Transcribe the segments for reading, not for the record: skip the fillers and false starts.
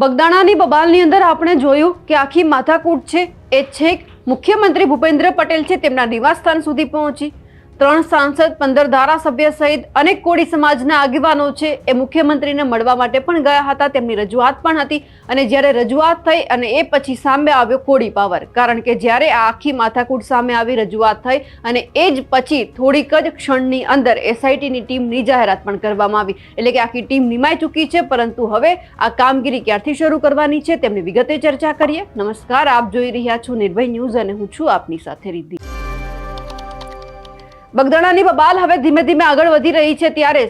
બગદાણાની બબાલની અંદર આપણે જોયું કે આખી માથાકૂટ છે એ છેક મુખ્યમંત્રી ભૂપેન્દ્ર પટેલ છે તેમના નિવાસસ્થાન સુધી પહોંચી 3 સાંસદ 15 ધારાસભ્ય સહિત અનેક કોળી સમાજના આગેવાનો છે એ મુખ્યમંત્રીને મળવા માટે પણ ગયા હતા। તેમની રજૂઆત પણ હતી અને જ્યારે રજૂઆત થઈ અને એ પછી સામે આવ્યો કોળી પાવર, કારણ કે જ્યારે આ આખી માથાકૂટ સામે આવી રજૂઆત થઈ અને એ જ પછી થોડીક જ ક્ષણની અંદર એસઆઈટીની ટીમની જાહેરાત પણ કરવામાં આવી, એટલે કે આખી ટીમ નિમાઈ ચૂકી છે। પરંતુ હવે આ કામગીરી ક્યારથી શરૂ કરવાની છે તેમની વિગતે ચર્ચા કરીએ। નમસ્કાર, આપ જોઈ રહ્યા છો નિર્ભય ન્યૂઝ અને હું છું આપની સાથે રિદ્ધિ। બગદાણાની બબાલ હવે ધીમે ધીમે આગળ વધી રહી છે ત્યારે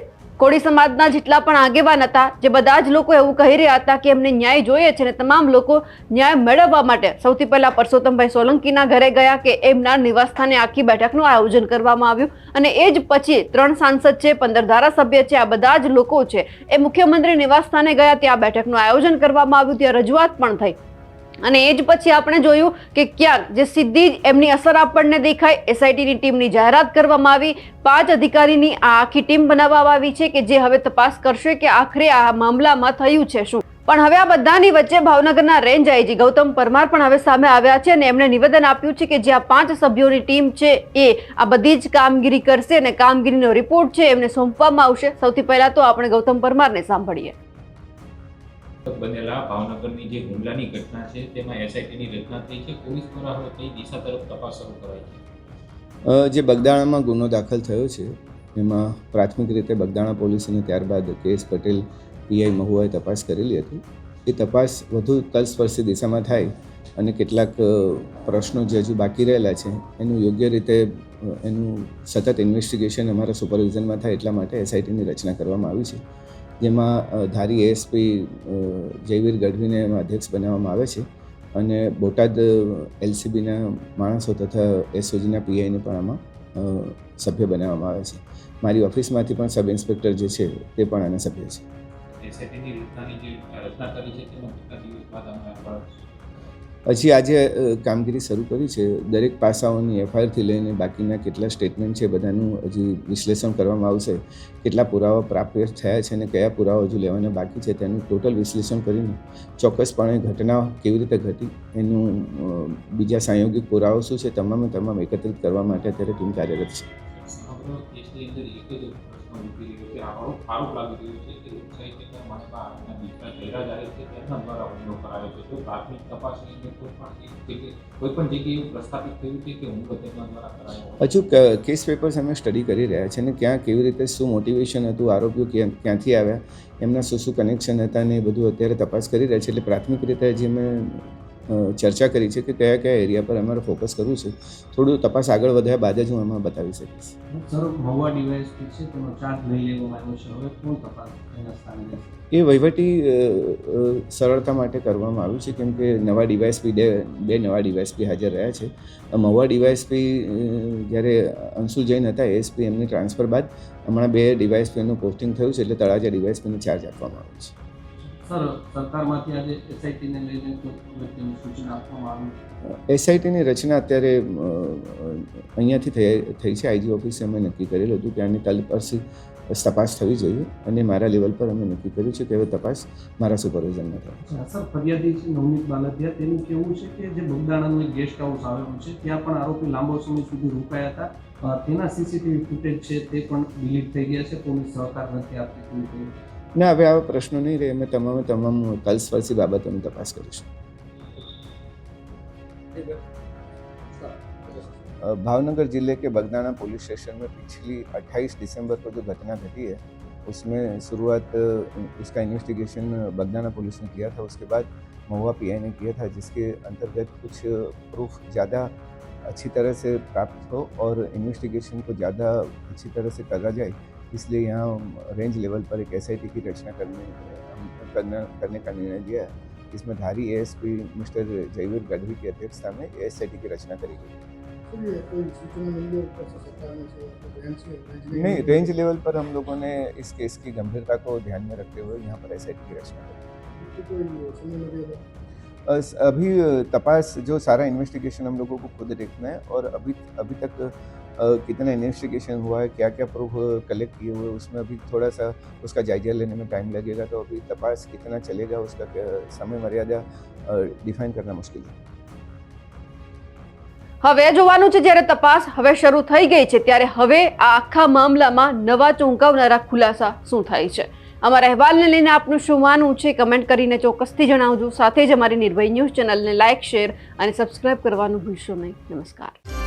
કોળી સમાજના જેટલા પણ આગેવાન હતા જે બધા જ લોકો એવું કહી રહ્યા હતા કે એમને ન્યાય જોઈએ છે અને તમામ લોકો ન્યાય મેળવવા માટે સૌથી પહેલા પરસોત્તમભાઈ સોલંકીના ઘરે ગયા કે એમના નિવાસસ્થાને આખી બેઠકનું આયોજન કરવામાં આવ્યું અને એ જ પછી 3 સાંસદ છે, 15 ધારાસભ્ય છે, આ બધા જ લોકો છે એ મુખ્યમંત્રી નિવાસસ્થાને ગયા, ત્યાં બેઠકનું આયોજન કરવામાં આવ્યું, ત્યાં રજૂઆત પણ થઈ અને એ જ પછી આપણે જોયું કે ક્યાંક જે સીધી જ એમની અસર આપણને દેખાય, એસઆઈટીની ટીમની જાહેરાત કરવામાં આવી, 5 અધિકારીની આ આખી ટીમ બનાવવામાં આવી છે કે જે હવે તપાસ કરશે કે આખરે આ મામલામાં થયું છે શું। પણ હવે આ બધાની વચ્ચે ભાવનગરના રેન્જ આઈજી ગૌતમ પરમાર પણ હવે સામે આવ્યા છે અને એમણે નિવેદન આપ્યું છે કે જે આ 5 સભ્યોની ટીમ છે એ આ બધી જ કામગીરી કરશે અને કામગીરીનો રિપોર્ટ છે એમને સોંપવામાં આવશે। સૌથી પહેલા તો આપણે ગૌતમ પરમારને સાંભળીએ। બનેલા ભાવનગરની જે હુમલાની ઘટના છે તેમાં એસઆઈટીની રચના થઈ છે। પોલીસ દ્વારા હવે કઈ દિશા તરફ તપાસ શરૂ કરાઈ છે? જે બગદાણામાં ગુનો દાખલ થયો છે એમાં પ્રાથમિક રીતે બગદાણા પોલીસ અને ત્યારબાદ કેએસ પટેલ પીઆઈ મહુવાએ તપાસ કરેલી હતી। એ તપાસ વધુ તલસ્પર્શી દિશામાં થાય અને કેટલાક પ્રશ્નો જે હજુ બાકી રહેલા છે એનું યોગ્ય રીતે એનું સતત ઇન્વેસ્ટિગેશન અમારા સુપરવિઝનમાં થાય એટલા માટે એસઆઈટીની રચના કરવામાં આવી છે, જેમાં ધારી એએસપી જયવીર ગઢવીને એમાં અધ્યક્ષ બનાવવામાં આવે છે અને બોટાદ એલસીબીના માણસો તથા એસઓજીના પીઆઈને પણ આમાં સભ્ય બનાવવામાં આવે છે। મારી ઓફિસમાંથી પણ સબ ઇન્સ્પેક્ટર જે છે તે પણ આના સભ્ય છે। એસઆઈટીની રચનાની જે રચના કરી છે તેમાં કેટલા દિવસ બાદ અમે હજી આજે કામગીરી શરૂ કરી છે। દરેક પાસાઓની એફઆઈઆરથી લઈને બાકીના કેટલા સ્ટેટમેન્ટ છે બધાનું હજી વિશ્લેષણ કરવામાં આવશે, કેટલા પુરાવા પ્રાપ્ત થયા છે અને કયા પુરાવા હજુ લેવાના બાકી છે તેનું ટોટલ વિશ્લેષણ કરીને ચોક્કસપણે ઘટના કેવી રીતે ઘટી એનું બીજા સંયોગિક પુરાવા શું છે તમામ એકત્રિત કરવા માટે અત્યારે ટીમ કાર્યરત છે। આરોપ લાગી રહ્યો છે કે લોકસાહિત્યના માળખા દીકરા જયરાજ આરે છે તેમના દ્વારા હુમલો કરાયો છે। તો પ્રાથમિક તપાસની અંદર કોઈ પણ જગ્યાએ એવું પ્રસ્થાપિત થયું છે કે હુમલો તેમના દ્વારા કરાયો? હજુ કેસ પેપર્સ અમે સ્ટડી કરી રહ્યા છે અને ક્યાં કેવી રીતે શું મોટિવેશન હતું, આરોપીઓ ક્યાંથી આવ્યા, એમના શું કનેક્શન હતા ને એ બધું અત્યારે તપાસ કરી રહ્યા છે। એટલે પ્રાથમિક રીતે જે અમે ચર્ચા કરી છે કે કયા કયા એરિયા પર અમારે ફોકસ કરવું છે, થોડું તપાસ આગળ વધ્યા બાદ જ હું એમાં બતાવી શકીશ। સર, મહુવા ડીવાયએસપી છે તેનો ચાર્જ લઈ લેવામાં આવ્યો છે, હવે કોણ તપાસ એના સ્થાને લેશે? એ વહીવટી સરળતા માટે કરવામાં આવ્યું છે કેમ કે નવા ડીવાયએસપી બે નવા ડીવાયએસપી હાજર રહ્યા છે। મહુવા ડીવાયએસપી જ્યારે અંશુલ જૈન હતા એએસપી, એમની ટ્રાન્સફર બાદ હમણાં 2 ડીવાયએસપીનું પોસ્ટિંગ થયું છે એટલે તળાજા ડીવાયએસપીને ચાર્જ આપવામાં આવ્યો છે। સર, સરકારમાંથી આજે એસઆઈટીને લઈને કોઈ સૂચના આપવામાં આવી? એસઆઈટીની રચના અત્યારે અહીંયાથી થઈ છે, આઈજી ઓફિસે અમે નક્કી કરેલું હતું કે આની તલસ્પર્શી તપાસ થવી જોઈએ અને મારા લેવલ પર અમે નક્કી કર્યું છે કે હવે તપાસ મારા સુપરવિઝનમાં થાય। સર, ફરિયાદી છે નવનીત બાલદિયા, તેનું કહેવું છે કે જે બગદાણાનું એક ગેસ્ટ હાઉસ આવેલું છે ત્યાં પણ આરોપી લાંબો સમય સુધી રોકાયા હતા, તેના સીસીટીવી ફૂટેજ છે તે પણ ડિલીટ થઈ ગયા છે, પોલીસ સહકાર નથી આપતી। ના, હવે આવા પ્રશ્નો નહીં રહે, અમે તમામ તલસ્પર્શી બાબતોની તપાસ કરીશું। भावनगर जिले के बगदाना पुलिस स्टेशन में पिछली 28 दिसंबर को जो घटना घटी है उसमें शुरुआत उसका इन्वेस्टिगेशन बगदाना पुलिस ने किया था, उसके बाद महुआ पीआई ने किया था, जिसके अंतर्गत कुछ प्रूफ ज़्यादा अच्छी तरह से प्राप्त हो और इन्वेस्टिगेशन को ज़्यादा अच्छी तरह से करा जाए, इसलिए यहाँ रेंज लेवल पर एक एसआईटी की रचना करने का निर्णय लिया है, जिसमें धारी एएसपी मिस्टर जयवीर गढ़वी की अध्यक्षता में एसआईटी की रचना करी गई। नहीं, रेंज लेवल पर हम लोगों ने इस केस की गंभीरता को ध्यान में रखते हुए यहाँ पर एसआईटी की रचना करी। अभी तपास जो सारा इन्वेस्टिगेशन हम लोगों को खुद देखना है और अभी तक कितना इन्वेस्टिगेशन हुआ है, क्या क्या प्रूफ कलेक्ट किए हुए, उसमें अभी थोड़ा सा उसका जायजा लेने में टाइम लगेगा. तो अभी तपास कितना चलेगा, उसका समय मर्यादा डिफाइन करना मुश्किल है. હવે જોવાનું છે જ્યારે તપાસ હવે શરૂ થઈ ગઈ છે ત્યારે હવે આ આખા મામલામાં નવા ચોંકાવનારા ખુલાસા શું થાય છે. અમારા અહેવાલને લઈને આપનું શું માનવું છે કમેન્ટ કરીને ચોક્કસથી જણાવજો. સાથે જ અમારી નિર્ભય ન્યૂઝ ચેનલને લાઇક, શેર અને સબસ્ક્રાઇબ કરવાનું ભૂલશો નહીં. નમસ્કાર.